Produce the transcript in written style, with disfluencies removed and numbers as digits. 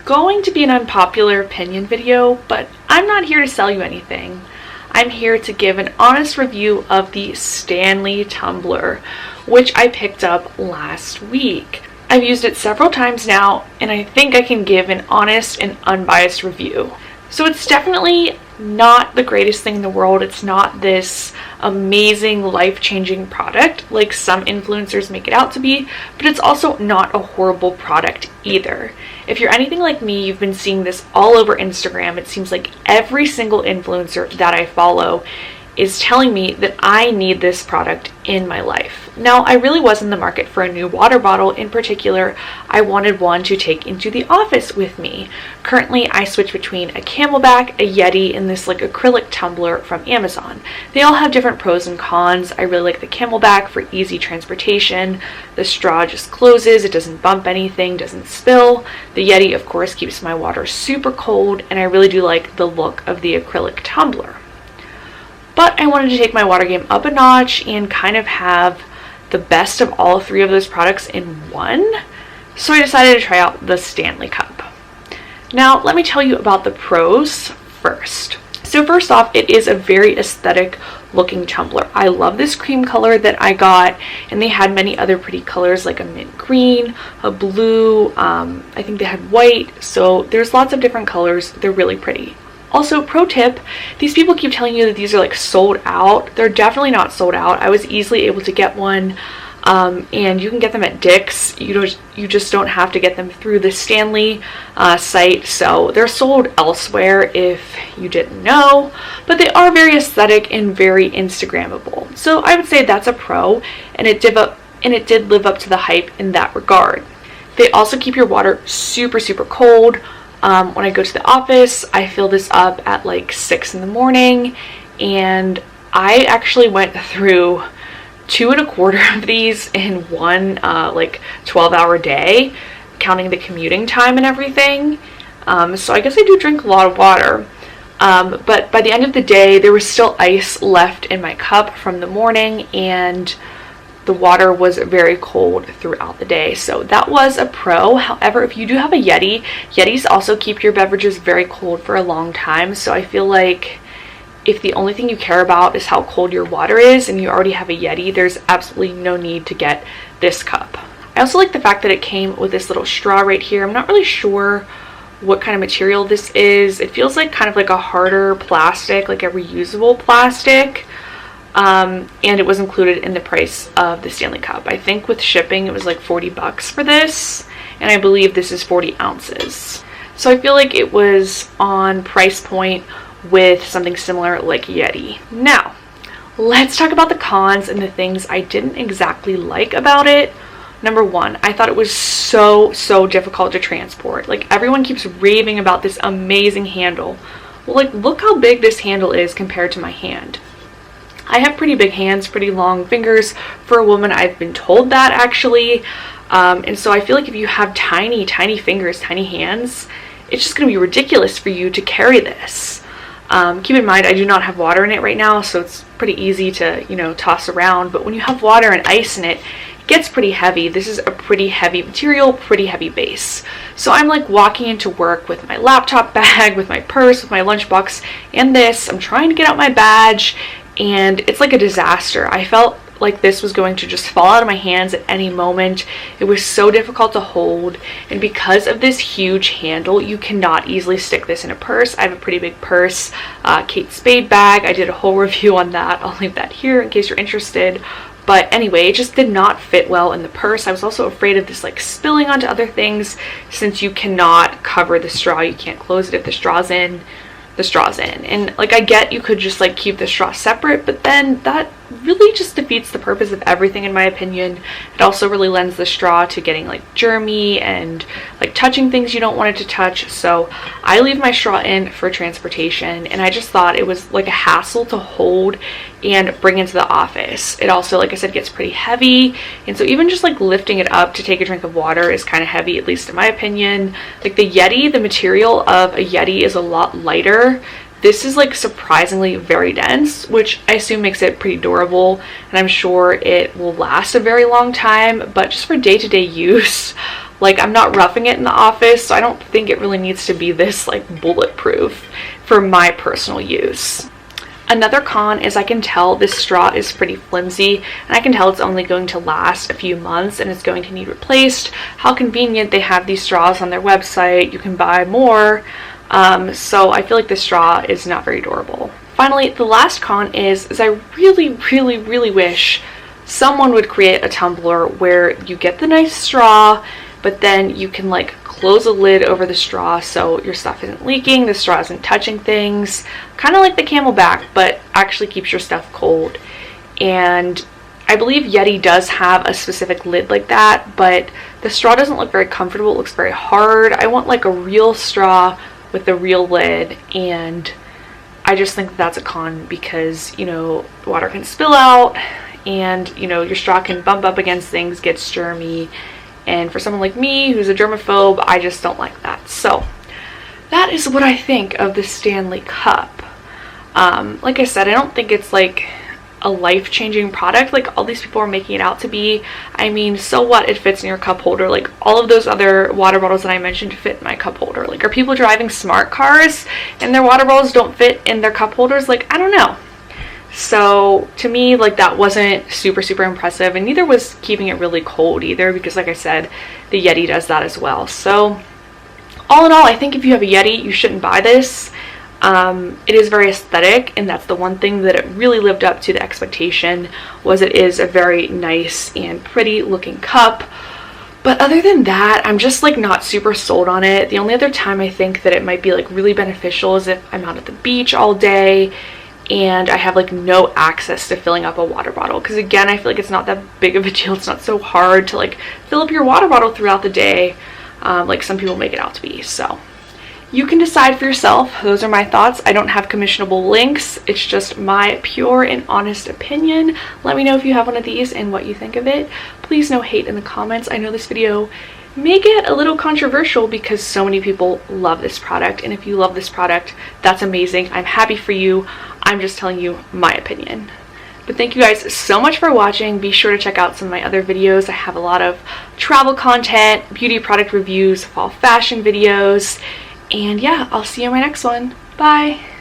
going to be an unpopular opinion video, but I'm not here to sell you anything. I'm here to give an honest review of the Stanley tumbler, which I picked up last week. I've used it several times now, and I think I can give an honest and unbiased review. So it's definitely not the greatest thing in the world. It's not this amazing, life-changing product like some influencers make it out to be, but it's also not a horrible product either. If you're anything like me, you've been seeing this all over Instagram. It seems like every single influencer that I follow is telling me that I need this product in my life. Now, I really was in the market for a new water bottle. In particular, I wanted one to take into the office with me. Currently, I switch between a Camelback, a Yeti, and this like acrylic tumbler from Amazon. They all have different pros and cons. I really like the Camelback for easy transportation. The straw just closes, it doesn't bump anything, doesn't spill. The Yeti, of course, keeps my water super cold, and I really do like the look of the acrylic tumbler. But I wanted to take my water game up a notch and kind of have the best of all three of those products in one. So I decided to try out the Stanley Cup. Now, let me tell you about the pros first. So first off, it is a very aesthetic looking tumbler. I love this cream color that I got, and they had many other pretty colors like a mint green, a blue, I think they had white. So there's lots of different colors. They're really pretty. Also, pro tip, these people keep telling you that these are like sold out. They're definitely not sold out. I was easily able to get one, and you can get them at Dick's. You just don't have to get them through the Stanley site. So they're sold elsewhere if you didn't know, but they are very aesthetic and very Instagrammable. So I would say that's a pro, and it did live up to the hype in that regard. They also keep your water super, super cold. When I go to the office, I fill this up at like 6 in the morning, and I actually went through 2 1/4 of these in one like 12-hour day, counting the commuting time and everything. So I guess I do drink a lot of water. But by the end of the day, there was still ice left in my cup from the morning, and the water was very cold throughout the day. So that was a pro. However, if you do have a Yeti, Yetis also keep your beverages very cold for a long time. So I feel like if the only thing you care about is how cold your water is and you already have a Yeti, there's absolutely no need to get this cup. I also like the fact that it came with this little straw right here. I'm not really sure what kind of material this is. It feels like kind of like a harder plastic, like a reusable plastic. And it was included in the price of the Stanley Cup. I think with shipping it was like $40 for this, and I believe this is 40 ounces. So I feel like it was on price point with something similar like Yeti. Now, let's talk about the cons and the things I didn't exactly like about it. Number one, I thought it was so difficult to transport. Like, everyone keeps raving about this amazing handle. Well, like, look how big this handle is compared to my hand. I have pretty big hands, pretty long fingers for a woman. I've been told that, actually. And so I feel like if you have tiny fingers, tiny hands, it's just going to be ridiculous for you to carry this. Keep in mind, I do not have water in it right now, so it's pretty easy to, toss around. But when you have water and ice in it, it gets pretty heavy. This is a pretty heavy material, pretty heavy base. So I'm like walking into work with my laptop bag, with my purse, with my lunchbox, and this. I'm trying to get out my badge, and it's like a disaster. I felt like this was going to just fall out of my hands at any moment. It was so difficult to hold, and because of this huge handle, you cannot easily stick this in a purse. I have a pretty big purse, Kate Spade bag. I did a whole review on that. I'll leave that here in case you're interested. But anyway, it just did not fit well in the purse. I was also afraid of this like spilling onto other things, since you cannot cover the straw. You can't close it. If the straw's in, the straw's in. And like, I get you could just like keep the straw separate, but then that really just defeats the purpose of everything, in my opinion. It also really lends the straw to getting like germy and like touching things you don't want it to touch. So I leave my straw in for transportation, and I just thought it was like a hassle to hold and bring into the office. It also, like I said, gets pretty heavy, and so even just like lifting it up to take a drink of water is kind of heavy, at least in my opinion. Like the Yeti, the material of a Yeti is a lot lighter. This is like surprisingly very dense, which I assume makes it pretty durable, and I'm sure it will last a very long time. But just for day-to-day use, Like, I'm not roughing it in the office, so I don't think it really needs to be this like bulletproof for my personal use. Another con is I can tell this straw is pretty flimsy, and I can tell it's only going to last a few months and it's going to need replaced. How convenient they have these straws on their website. You can buy more. So I feel like this straw is not very durable. Finally, the last con is I really wish someone would create a tumbler where you get the nice straw, but then you can like close a lid over the straw so your stuff isn't leaking, the straw isn't touching things, kind of like the Camelback, but actually keeps your stuff cold. And I believe Yeti does have a specific lid like that, but the straw doesn't look very comfortable. It looks very hard. I want like a real straw with a real lid, and I just think that's a con because, you know, water can spill out, and, you know, your straw can bump up against things, get germy. And for someone like me who's a germaphobe, I just don't like that. So that is what I think of the Stanley Cup. Like I said, I don't think it's like a life-changing product like all these people are making it out to be. I mean, so what? It fits in your cup holder. Like all of those other water bottles that I mentioned fit in my cup holder. Like, are people driving smart cars and their water bottles don't fit in their cup holders? Like, I don't know. So to me, like, that wasn't super impressive, and neither was keeping it really cold either, because like I said, the Yeti does that as well. So all in all, I think if you have a Yeti, you shouldn't buy this. It is very aesthetic, and that's the one thing that it really lived up to the expectation, was it is a very nice and pretty looking cup. But other than that, I'm just like not super sold on it. The only other time I think that it might be like really beneficial is if I'm out at the beach all day and I have like no access to filling up a water bottle, because again, I feel like it's not that big of a deal. It's not so hard to like fill up your water bottle throughout the day, like some people make it out to be. So you can decide for yourself. Those are my thoughts. I don't have commissionable links. It's just my pure and honest opinion. Let me know if you have one of these and what you think of it. Please no hate in the comments. I know this video may get a little controversial because so many people love this product, and if you love this product, that's amazing. I'm happy for you. I'm just telling you my opinion. But thank you guys so much for watching. Be sure to check out some of my other videos. I have a lot of travel content, beauty product reviews, fall fashion videos, and yeah, I'll see you in my next one. Bye!